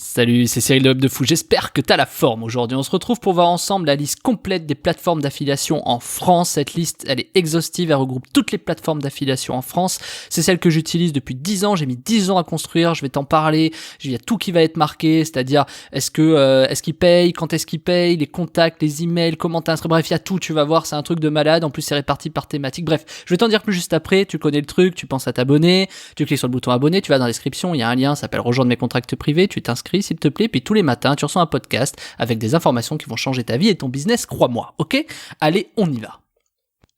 Salut, c'est Cyril de Hub de Fou, j'espère que t'as la forme aujourd'hui. On se retrouve pour voir ensemble la liste complète des plateformes d'affiliation en France. Cette liste, elle est exhaustive, elle regroupe toutes les plateformes d'affiliation en France. C'est celle que j'utilise depuis 10 ans, j'ai mis 10 ans à construire, je vais t'en parler. Il y a tout qui va être marqué, c'est-à-dire est-ce qu'ils payent, quand est-ce qu'ils payent, les contacts, les emails, comment t'inscrire, bref, il y a tout, tu vas voir, c'est un truc de malade. En plus, c'est réparti par thématique. Bref, je vais t'en dire plus juste après, tu connais le truc, tu penses à t'abonner, tu cliques sur le bouton abonner, tu vas dans la description, il y a un lien, ça s'appelle rejoindre mes contacts privés, tu t'inscris s'il te plaît, puis tous les matins tu reçois un podcast avec des informations qui vont changer ta vie et ton business, crois-moi, ok ? Allez, on y va.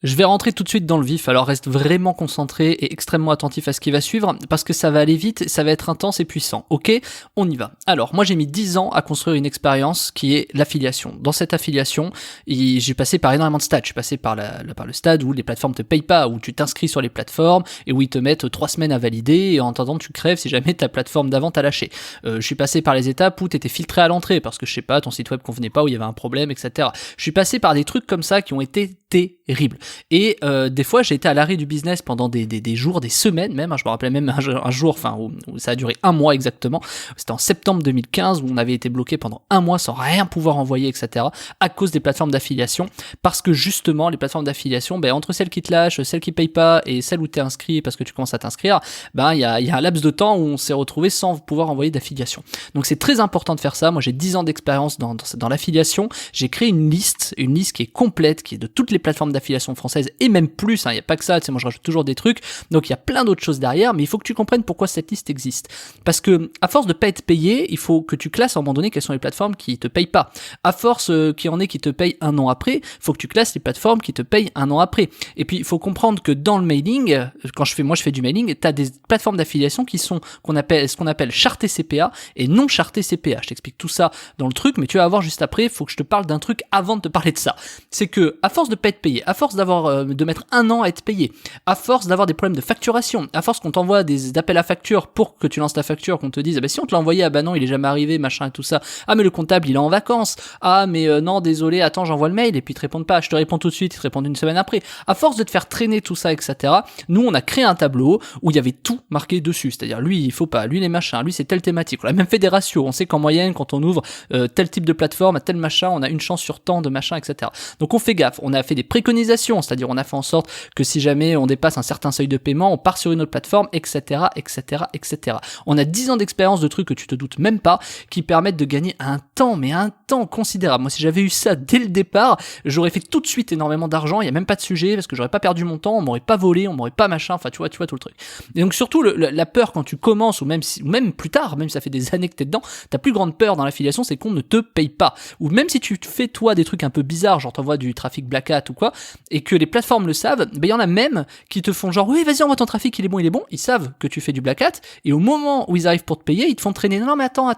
Je vais rentrer tout de suite dans le vif, alors reste vraiment concentré et extrêmement attentif à ce qui va suivre, parce que ça va aller vite, ça va être intense et puissant, ok ? On y va. Alors, moi j'ai mis 10 ans à construire une expérience qui est l'affiliation. Dans cette affiliation, j'ai passé par énormément de stades. Je suis passé par le stade où les plateformes te payent pas, où tu t'inscris sur les plateformes, et où ils te mettent 3 semaines à valider, et en attendant tu crèves si jamais ta plateforme d'avant t'a lâché. Je suis passé par les étapes où t'étais filtré à l'entrée, parce que je sais pas, ton site web convenait pas, où il y avait un problème, etc. Je suis passé par des trucs comme ça qui ont été terribles. Et des fois j'ai été à l'arrêt du business pendant des jours, des semaines même, je me rappelais même un jour, où ça a duré un mois exactement, c'était en septembre 2015 où on avait été bloqué pendant un mois sans rien pouvoir envoyer, etc. à cause des plateformes d'affiliation, parce que justement les plateformes d'affiliation, entre celles qui te lâchent, celles qui payent pas et celles où t'es inscrit parce que tu commences à t'inscrire, il y a un laps de temps où on s'est retrouvé sans pouvoir envoyer d'affiliation. Donc c'est très important de faire ça. Moi j'ai 10 ans d'expérience dans l'affiliation, j'ai créé une liste qui est complète, qui est de toutes les plateformes d'affiliation françaises et même plus, il n'y a pas que ça, moi je rajoute toujours des trucs, donc il y a plein d'autres choses derrière, mais il faut que tu comprennes pourquoi cette liste existe. Parce que à force de pas être payé, il faut que tu classes à un moment donné quelles sont les plateformes qui te payent pas. À force qu'il y en ait qui te payent un an après, il faut que tu classes les plateformes qui te payent un an après. Et puis il faut comprendre que dans le mailing, moi je fais du mailing, tu as des plateformes d'affiliation qui sont ce qu'on appelle chartées CPA et non chartées CPA. Je t'explique tout ça dans le truc, mais tu vas voir juste après, il faut que je te parle d'un truc avant de te parler de ça. C'est que à force de pas être payé, à force de mettre un an à être payé, à force d'avoir des problèmes de facturation, à force qu'on t'envoie des appels à facture pour que tu lances ta facture, qu'on te dise si on te l'a envoyé, non il est jamais arrivé, machin et tout ça, mais le comptable il est en vacances, non désolé, attends j'envoie le mail, et puis ils te répondent pas, je te réponds tout de suite, ils te répondent une semaine après. À force de te faire traîner tout ça, etc., nous on a créé un tableau où il y avait tout marqué dessus, c'est-à-dire lui il faut pas, lui les machins, lui c'est telle thématique, on a même fait des ratios, on sait qu'en moyenne quand on ouvre tel type de plateforme à tel machin, on a une chance sur tant de machin, etc. Donc on fait gaffe, on a fait des préconisations, c'est-à-dire on a fait en sorte que si jamais on dépasse un certain seuil de paiement, on part sur une autre plateforme, etc., etc., etc. On a 10 ans d'expérience de trucs que tu te doutes même pas, qui permettent de gagner un temps considérable. Moi, si j'avais eu ça dès le départ, j'aurais fait tout de suite énormément d'argent, il y a même pas de sujet, parce que j'aurais pas perdu mon temps, on m'aurait pas volé, on m'aurait pas machin, tu vois tout le truc. Et donc surtout, la peur quand tu commences, ou même plus tard, même si ça fait des années que t'es dedans, ta plus grande peur dans l'affiliation, c'est qu'on ne te paye pas. Ou même si tu fais toi des trucs un peu bizarres, genre t'envoies du trafic Black Hat ou quoi, et que les plateformes le savent, il y en a même qui te font genre oui vas-y envoie ton trafic, il est bon, ils savent que tu fais du Black Hat, et au moment où ils arrivent pour te payer, ils te font traîner, non mais attends,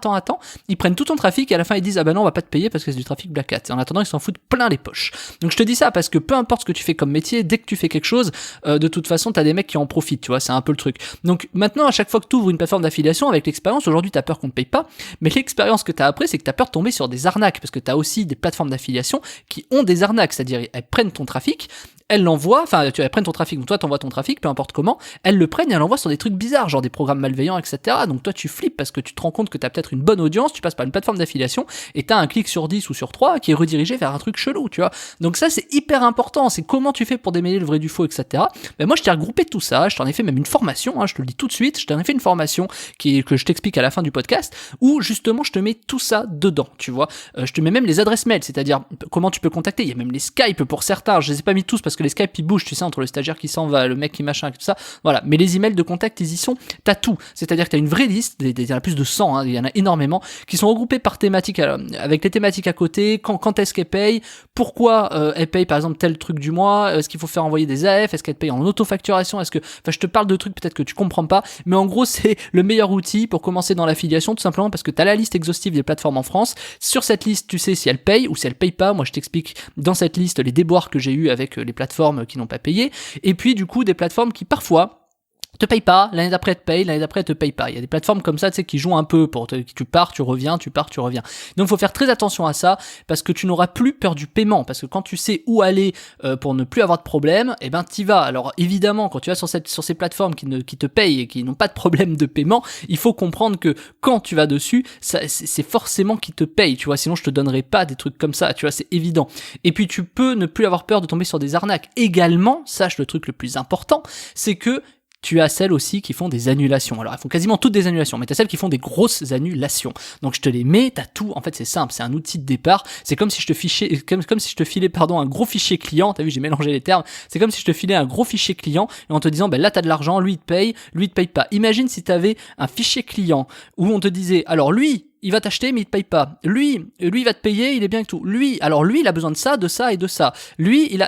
ils prennent tout ton trafic et à la fin ils disent non on va pas te payer parce que c'est du trafic Black Hat, et en attendant ils s'en foutent plein les poches. Donc je te dis ça parce que peu importe ce que tu fais comme métier, dès que tu fais quelque chose, de toute façon t'as des mecs qui en profitent, tu vois, c'est un peu le truc. Donc maintenant à chaque fois que tu ouvres une plateforme d'affiliation, avec l'expérience, aujourd'hui t'as peur qu'on te paye pas, mais l'expérience que t'as après c'est que t'as peur de tomber sur des arnaques, parce que t'as aussi des plateformes d'affiliation qui ont des arnaques, c'est-à-dire elles prennent ton trafic, elles l'envoient, elles prennent ton trafic, donc toi t'envoies ton trafic, peu importe comment, elles le prennent et elles l'envoient sur des trucs bizarres, genre des programmes malveillants, etc. Donc toi tu flippes parce que tu te rends compte que t'as peut-être une bonne audience, tu passes par une plateforme d'affiliation et t'as un clic sur 10 ou sur 3 qui est redirigé vers un truc chelou, tu vois. Donc ça c'est hyper important, c'est comment tu fais pour démêler le vrai du faux, etc. Moi je t'ai regroupé tout ça, je t'en ai fait même une formation, je te le dis tout de suite, je t'en ai fait une formation que je t'explique à la fin du podcast, où justement je te mets tout ça dedans, tu vois. Je te mets même les adresses mail, c'est-à-dire comment tu peux contacter, il y a même les Skype pour certains, je les ai pas mis tous parce que les Skype ils bougent, tu sais, entre le stagiaire qui s'en va, le mec qui machin, tout ça, voilà, mais les emails de contact ils y sont, t'as tout, c'est-à-dire que t'as une vraie liste, il y en a plus de 100, il y en a énormément, qui sont regroupés par thématique, avec les thématiques à côté, quand est-ce qu'elles payent, pourquoi elles payent par exemple tel truc du mois, est-ce qu'il faut faire envoyer des AF, est-ce qu'elles payent en autofacturation, je te parle de trucs peut-être que tu comprends pas, mais en gros c'est le meilleur outil pour commencer dans l'affiliation, tout simplement parce que t'as la liste exhaustive des plateformes en France. Sur cette liste tu sais si elles payent ou si elles payent pas. Moi je t'explique dans cette liste les déboires que j'ai eu avec les plateformes qui n'ont pas payé, et puis du coup des plateformes qui parfois te paye pas, l'année d'après elle te paye, l'année d'après elle te paye pas. Il y a des plateformes comme ça, tu sais, qui jouent un peu tu pars, tu reviens, tu pars, tu reviens. Donc faut faire très attention à ça parce que tu n'auras plus peur du paiement, parce que quand tu sais où aller pour ne plus avoir de problème, eh ben t'y vas. Alors évidemment, quand tu vas sur ces plateformes qui te payent et qui n'ont pas de problème de paiement, il faut comprendre que quand tu vas dessus, c'est forcément qu'ils te payent, tu vois, sinon je te donnerai pas des trucs comme ça, tu vois, c'est évident. Et puis tu peux ne plus avoir peur de tomber sur des arnaques. Également, sache le truc le plus important, c'est que tu as celles aussi qui font des annulations. Alors, elles font quasiment toutes des annulations, mais tu as celles qui font des grosses annulations. Donc, je te les mets, tu as tout. En fait, c'est simple, c'est un outil de départ. C'est comme si je te filais un gros fichier client. Tu as vu, j'ai mélangé les termes. C'est comme si je te filais un gros fichier client et en te disant, ben là, tu as de l'argent, lui, il te paye pas. Imagine si tu avais un fichier client où on te disait, alors lui, il va t'acheter mais il te paye pas. Lui, il va te payer, il est bien que tout. Lui, il a besoin de ça, de ça et de ça.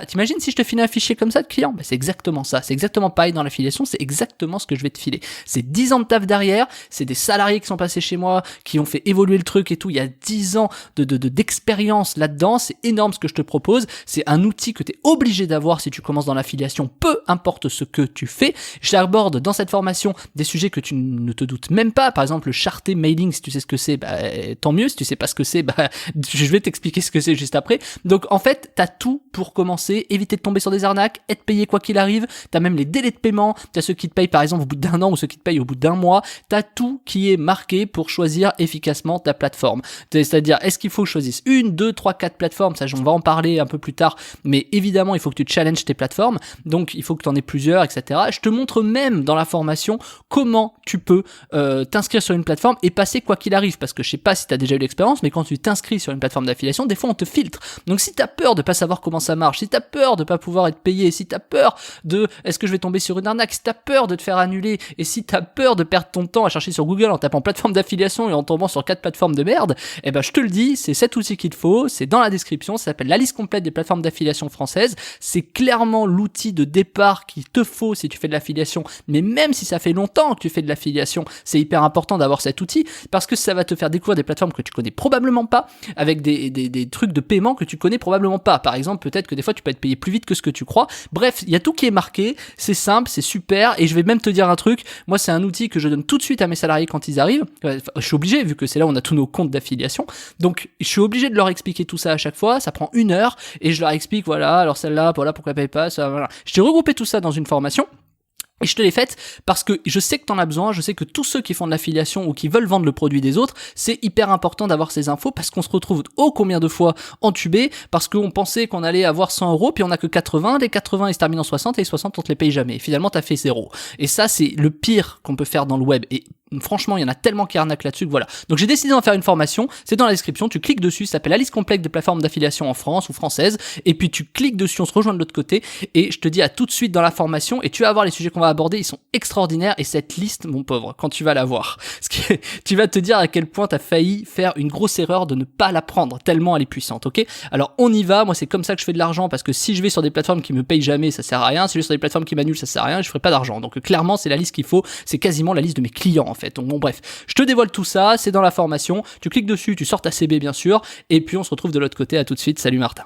T'imagines si je te filais un fichier comme ça de client? Ben, c'est exactement ça. C'est exactement pareil dans l'affiliation. C'est exactement ce que je vais te filer. C'est 10 ans de taf derrière. C'est des salariés qui sont passés chez moi, qui ont fait évoluer le truc et tout. Il y a 10 ans d'expérience là-dedans. C'est énorme ce que je te propose. C'est un outil que tu es obligé d'avoir si tu commences dans l'affiliation, peu importe ce que tu fais. J'aborde dans cette formation des sujets que tu ne te doutes même pas. Par exemple, le charté mailing, si tu sais ce que c'est, tant mieux. Si tu sais pas ce que c'est, je vais t'expliquer ce que c'est juste après. Donc en fait, t'as tout pour commencer, éviter de tomber sur des arnaques, être payé quoi qu'il arrive. T'as même les délais de paiement, t'as ceux qui te payent par exemple au bout d'un an ou ceux qui te payent au bout d'un mois. T'as tout qui est marqué pour choisir efficacement ta plateforme. C'est-à-dire, est-ce qu'il faut que je choisisse 1, 2, 3, 4 plateformes? Ça, on va en parler un peu plus tard, mais évidemment, il faut que tu challenges tes plateformes, donc il faut que tu en aies plusieurs, etc. Je te montre même dans la formation comment tu peux t'inscrire sur une plateforme et passer quoi qu'il arrive, parce que je sais pas si tu as déjà eu l'expérience, mais quand tu t'inscris sur une plateforme d'affiliation, des fois on te filtre. Donc si tu as peur de pas savoir comment ça marche, si tu as peur de pas pouvoir être payé, si tu as peur de est-ce que je vais tomber sur une arnaque, si tu as peur de te faire annuler, et si tu as peur de perdre ton temps à chercher sur Google en tapant plateforme d'affiliation et en tombant sur 4 plateformes de merde, eh ben je te le dis, c'est cet outil qu'il te faut, c'est dans la description, ça s'appelle la liste complète des plateformes d'affiliation françaises. C'est clairement l'outil de départ qu'il te faut si tu fais de l'affiliation, mais même si ça fait longtemps que tu fais de l'affiliation, c'est hyper important d'avoir cet outil parce que ça va te faire découvrir des plateformes que tu connais probablement pas, avec des trucs de paiement que tu connais probablement pas. Par exemple, peut-être que des fois tu peux être payé plus vite que ce que tu crois. Bref, il y a tout qui est marqué, c'est simple, c'est super, et je vais même te dire un truc, moi c'est un outil que je donne tout de suite à mes salariés quand ils arrivent. Je suis obligé, vu que c'est là où on a tous nos comptes d'affiliation, donc je suis obligé de leur expliquer tout ça à chaque fois, ça prend 1 heure, et je leur explique, voilà, alors celle-là, voilà pourquoi elle paye pas, ça, voilà. Je t'ai regroupé tout ça dans une formation, et je te l'ai faite parce que je sais que t'en as besoin, je sais que tous ceux qui font de l'affiliation ou qui veulent vendre le produit des autres, c'est hyper important d'avoir ces infos parce qu'on se retrouve combien de fois entubé parce qu'on pensait qu'on allait avoir 100 euros puis on a que 80, les 80 ils se terminent en 60 et les 60 on te les paye jamais. Et finalement t'as fait 0. Et ça c'est le pire qu'on peut faire dans le web et franchement, il y en a tellement qui arnaquent là-dessus que voilà. Donc j'ai décidé d'en faire une formation, c'est dans la description, tu cliques dessus, ça s'appelle la liste complète des plateformes d'affiliation en France ou françaises, et puis tu cliques dessus, on se rejoint de l'autre côté, et je te dis à tout de suite dans la formation, et tu vas voir les sujets qu'on va aborder, ils sont extraordinaires, et cette liste, mon pauvre, quand tu vas la voir, tu vas te dire à quel point t'as failli faire une grosse erreur de ne pas la prendre, tellement elle est puissante, ok? Alors on y va, moi c'est comme ça que je fais de l'argent, parce que si je vais sur des plateformes qui me payent jamais, ça sert à rien, si je vais sur des plateformes qui m'annulent, ça sert à rien, je ferai pas d'argent. Donc clairement, c'est la liste qu'il faut, c'est quasiment la liste de mes clients en fait. Donc bon bref, je te dévoile tout ça, c'est dans la formation, tu cliques dessus, tu sors ta CB bien sûr, et puis on se retrouve de l'autre côté, à tout de suite, salut Martin.